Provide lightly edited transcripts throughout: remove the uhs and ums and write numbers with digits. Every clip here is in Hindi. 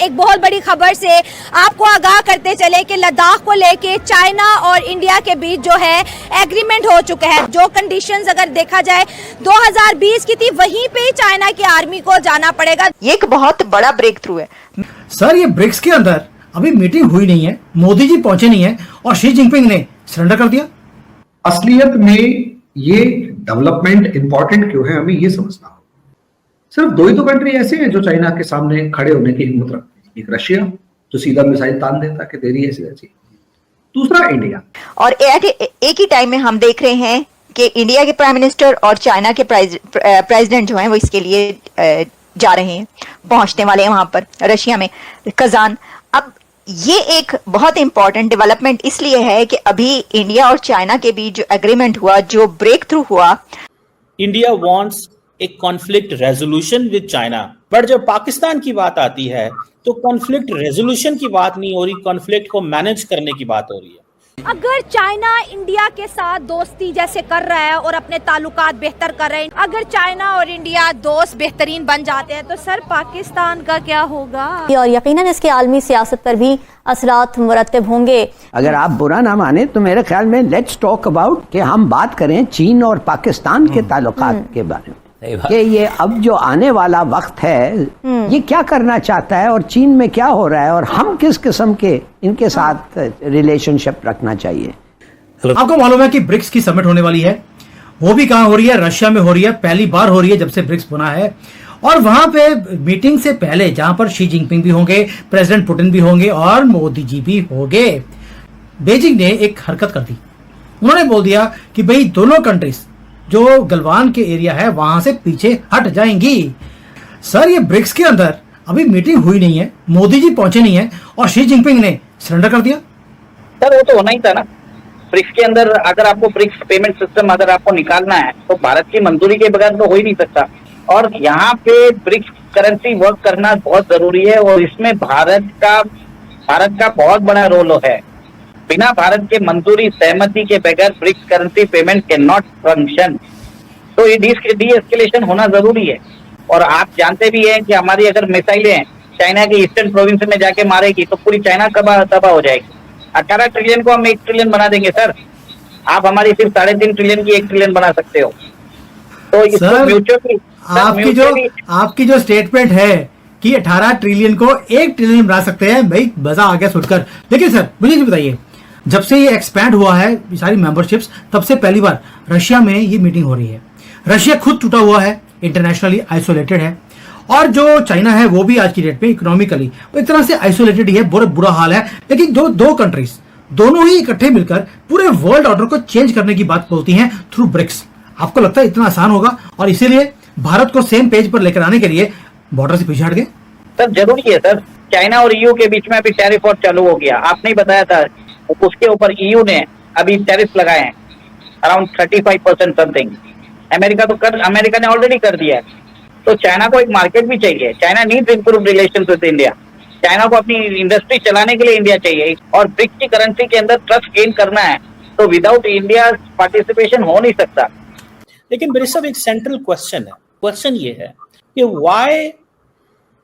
एक बहुत बड़ी खबर से आपको आगाह करते चले कि लद्दाख को लेके चाइना और इंडिया के बीच जो है एग्रीमेंट हो चुका है। जो कंडीशंस अगर देखा जाए 2020 की थी, वहीं पे चाइना की आर्मी को जाना पड़ेगा। ये एक बहुत बड़ा ब्रेक थ्रू है। सर, ये ब्रिक्स के अंदर अभी मीटिंग हुई नहीं है, मोदी जी पहुंचे नहीं है और शी जिनपिंग ने सरेंडर कर दिया। असलियत में ये डेवलपमेंट इंपॉर्टेंट क्यों है, हमें ये समझना होगा। सिर्फ दो ही तो कंट्री ऐसे हैं जो चाइना के सामने खड़े होने की हिम्मत रखते हैं। एक रशिया जो सीधा मिसाइल तान देता कि तेरी ऐसी ऐसी, दूसरा इंडिया। और एक ही टाइम में हम देख रहे हैं कि इंडिया के प्राइम मिनिस्टर और चाइना के प्रेसिडेंट जो हैं वो इसके लिए जा रहे हैं, पहुंचने वाले हैं वहां पर रशिया में कजान। अब ये एक बहुत इंपॉर्टेंट डेवलपमेंट इसलिए है कि अभी इंडिया और चाइना के बीच जो एग्रीमेंट हुआ, जो ब्रेक थ्रू हुआ, India wants A conflict resolution with China, but जब पाकिस्तान की बात आती है तो कॉन्फ्लिक्ट रेजोल्यूशन की बात नहीं हो रही, कॉन्फ्लिक्ट को मैनेज करने की बात हो रही है। अगर चाइना इंडिया के साथ दोस्ती जैसे कर रहा है और अपने ताल्लुकात बेहतर कर रहे हैं, अगर चाइना और इंडिया दोस्त बेहतरीन बन जाते हैं तो सर पाकिस्तान का क्या होगा? और यकीनन इसके आलमी सियासत पर भी असरात मुरतब होंगे। अगर आप बुरा ना माने तो मेरे ख्याल में लेट्स टॉक अबाउट कि हम बात करें चीन और पाकिस्तान के ताल्लुकात के बारे में, कि ये अब जो आने वाला वक्त है ये क्या करना चाहता है और चीन में क्या हो रहा है और हम किस किस्म के इनके साथ रिलेशनशिप रखना चाहिए। आपको मालूम है कि ब्रिक्स की समिट होने वाली है, वो भी कहाँ हो रही है? रशिया में हो रही है। पहली बार हो रही है जब से ब्रिक्स बना है। और वहां पे मीटिंग से पहले जहां पर शी जिनपिंग भी होंगे, प्रेसिडेंट पुतिन भी होंगे और मोदी जी भी होंगे, बीजिंग ने एक हरकत कर दी। उन्होंने बोल दिया कि भाई दोनों कंट्रीज जो गलवान के एरिया है वहां से पीछे हट जाएंगी। सर, ये ब्रिक्स के अंदर अभी मीटिंग हुई नहीं है, मोदी जी पहुंचे नहीं है और शी जिनपिंग ने सरेंडर कर दिया। सर, वो तो होना ही था ना। ब्रिक्स के अंदर अगर आपको ब्रिक्स पेमेंट सिस्टम अगर आपको निकालना है तो भारत की मंजूरी के बगैर तो हो ही नहीं सकता। और यहाँ पे ब्रिक्स करेंसी वर्क करना बहुत जरूरी है और इसमें भारत का बहुत बड़ा रोल है। बिना भारत के मंजूरी सहमति के बगैर ब्रिक्स करेंसी पेमेंट कैन नॉट फंक्शन। तो ये डी एस्केलेशन होना जरूरी है। और आप जानते भी हैं कि हमारी अगर मिसाइलें चाइना के ईस्टर्न प्रोविंस में जाके मारेगी तो पूरी चाइना तबाह हो जाएगी। 18 ट्रिलियन को हम 1 ट्रिलियन बना देंगे सर। आप हमारी सिर्फ 3.5 ट्रिलियन की 1 ट्रिलियन बना सकते हो। तो इसको म्यूचुअली आपकी जो स्टेटमेंट है कि 18 ट्रिलियन को 1 ट्रिलियन बना सकते हैं, भाई मजा आ गया सुनकर। देखिए सर, मुझे बताइए, जब से ये एक्सपैंड हुआ है सारी मेंबरशिप्स, तब से पहली बार रशिया में ये मीटिंग हो रही है। रशिया खुद टूटा हुआ है, इंटरनेशनली आइसोलेटेड है, और जो चाइना है वो भी आज की डेट में इकोनॉमिकली एक तरह से आइसोलेटेड ही है, बुरा हाल है। लेकिन दो कंट्रीज दोनों ही इकट्ठे मिलकर पूरे वर्ल्ड ऑर्डर को चेंज करने की बात बोलती हैं थ्रू ब्रिक्स। आपको लगता है इतना आसान होगा? और इसीलिए भारत को सेम पेज पर लेकर आने के लिए बॉर्डर से पीछे हट गए। सर, जरूरी है सर। चाइना और ईयू के बीच में अभी टैरिफ वॉर चालू हो गया, आपने ही बताया था। उसके ऊपर ईयू ने अभी टैरिफ लगाए हैं अराउंड 35% समथिंग। अमेरिका ने ऑलरेडी कर दिया है। तो चाइना को एक मार्केट भी चाहिए। China needs improve relations with India. China को अपनी इंडस्ट्री चलाने के लिए इंडिया चाहिए और ब्रिक्स की करेंसी के अंदर ट्रस्ट गेन करना है, तो विदाउट इंडिया पार्टिसिपेशन हो नहीं सकता। लेकिन मेरे साहब एक सेंट्रल क्वेश्चन ये है कि why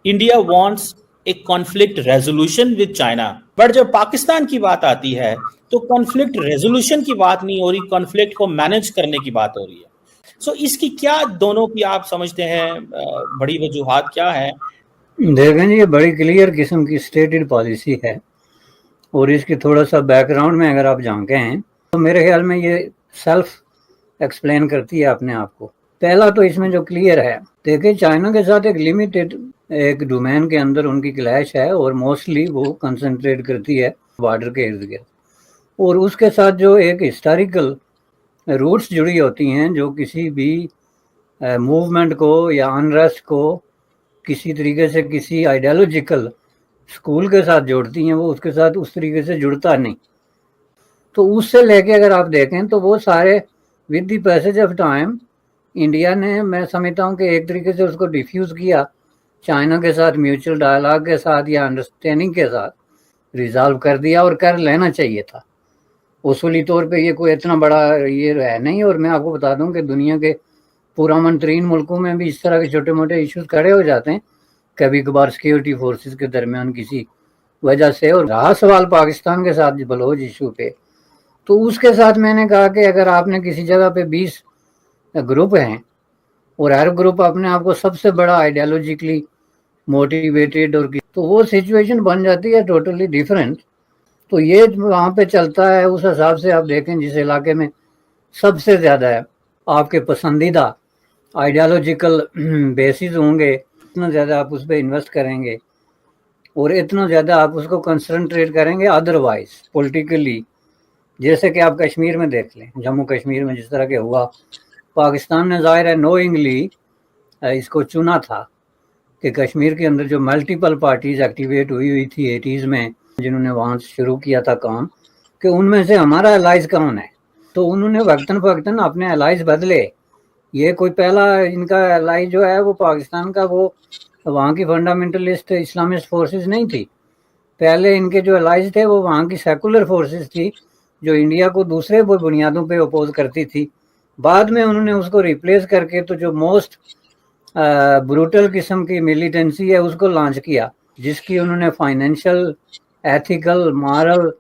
India wants A conflict resolution with China, but जब पाकिस्तान की बात आती है तो कॉन्फ्लिक्ट रेजोल्यूशन की बात नहीं हो रही, कॉन्फ्लिक्ट को मैनेज करने की बात हो रही है। सो इसकी क्या दोनों की आप समझते हैं बड़ी वजूहात क्या है? देखें जी, ये बड़ी क्लियर किस्म की स्टेटेड पॉलिसी है और इसकी थोड़ा सा बैकग्राउंड में अगर आप जानते हैं तो मेरे ख्याल में ये सेल्फ एक्सप्लेन करती है अपने आप को। पहला तो इसमें जो क्लियर है, देखिए चाइना के साथ एक लिमिटेड एक डोमेन के अंदर उनकी क्लैश है और मोस्टली वो कंसंट्रेट करती है बॉर्डर के इर्द गिर्द, और उसके साथ जो एक हिस्टोरिकल रूट्स जुड़ी होती हैं जो किसी भी मूवमेंट को या अनरेस्ट को किसी तरीके से किसी आइडियोलॉजिकल स्कूल के साथ जोड़ती हैं, वो उसके साथ उस तरीके से जुड़ता नहीं। तो उससे लेके अगर आप देखें तो वो सारे with the passage of time India ने, मैं समझता हूँ कि एक तरीके से उसको डिफ्यूज़ किया चाइना के साथ म्यूचुअल डायलॉग के साथ या अंडरस्टैंडिंग के साथ रिजॉल्व कर दिया, और कर लेना चाहिए था। उसूली तौर पे ये कोई इतना बड़ा ये है नहीं। और मैं आपको बता दूं कि दुनिया के पुरअमन तरीन मुल्कों में भी इस तरह के छोटे मोटे इश्यूज खड़े हो जाते हैं, कभी कभार सिक्योरिटी फोर्सेस के दरमियान किसी वजह से। और रहा सवाल पाकिस्तान के साथ बलोच इशू पे, तो उसके साथ मैंने कहा कि अगर आपने किसी जगह पे 20 ग्रुप हैं और हर ग्रुप अपने आप को सबसे बड़ा आइडियोलॉजिकली मोटिवेटेड और तो वो सिचुएशन बन जाती है टोटली डिफरेंट। तो ये वहाँ पे चलता है उस हिसाब से। आप देखें जिस इलाके में सबसे ज़्यादा है आपके पसंदीदा आइडियोलॉजिकल बेसिस होंगे, इतना ज़्यादा आप उस पर इन्वेस्ट करेंगे और इतना ज़्यादा आप उसको कंसंट्रेट करेंगे। अदरवाइज पॉलिटिकली, जैसे कि आप कश्मीर में देख लें, जम्मू कश्मीर में जिस तरह के हुआ, पाकिस्तान ने ज़ाहिर है नोइंगली इसको चुना था कि कश्मीर के अंदर जो मल्टीपल पार्टीज एक्टिवेट हुई थी 80s में, जिन्होंने वहाँ शुरू किया था काम, कि उनमें से हमारा एलाइज कौन है। तो उन्होंने वक्तन फ़वक्तन अपने एलाइज बदले। ये कोई पहला इनका एलाइज जो है वो पाकिस्तान का वो वहाँ की फंडामेंटलिस्ट इस्लामिस्ट फोर्सेस नहीं थी। पहले इनके जो एलाइज थे वो वहाँ की सेकुलर फोर्सेस थी जो इंडिया को दूसरे बुनियादों पे अपोज करती थी। बाद में उन्होंने उसको रिप्लेस करके तो जो मोस्ट ब्रूटल किस्म की मिलिटेंसी है उसको लॉन्च किया, जिसकी उन्होंने financial, ethical, moral,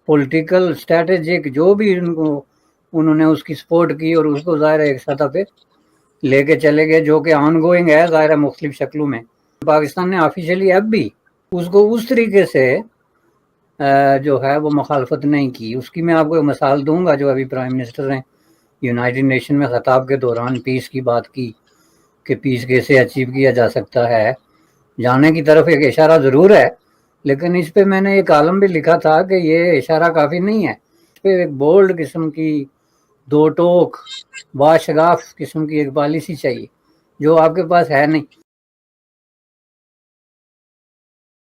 political, strategic जो भी उन्होंने उसकी सपोर्ट की और उसको ज़ाहिर है एक सतह पे लेके चले गए, जो कि ऑनगोइंग है ज़ाहिर है मुख्तलिफ शक्लों में। पाकिस्तान ने ऑफिशियली अब भी उसको उस तरीके से जो है वो मुखालफत नहीं की। उसकी मैं आपको मिसाल दूंगा। जो अभी प्राइम मिनिस्टर ने यूनाइटेड नेशन में खिताब के दौरान पीस की बात की कि पीस कैसे अचीव किया जा सकता है, जाने की तरफ एक इशारा ज़रूर है, लेकिन इस पे मैंने एक कॉलम भी लिखा था कि ये इशारा काफ़ी नहीं है। इस पर एक बोल्ड किस्म की, दो टोक, बाशगाफ किस्म की एक पॉलिसी चाहिए जो आपके पास है नहीं।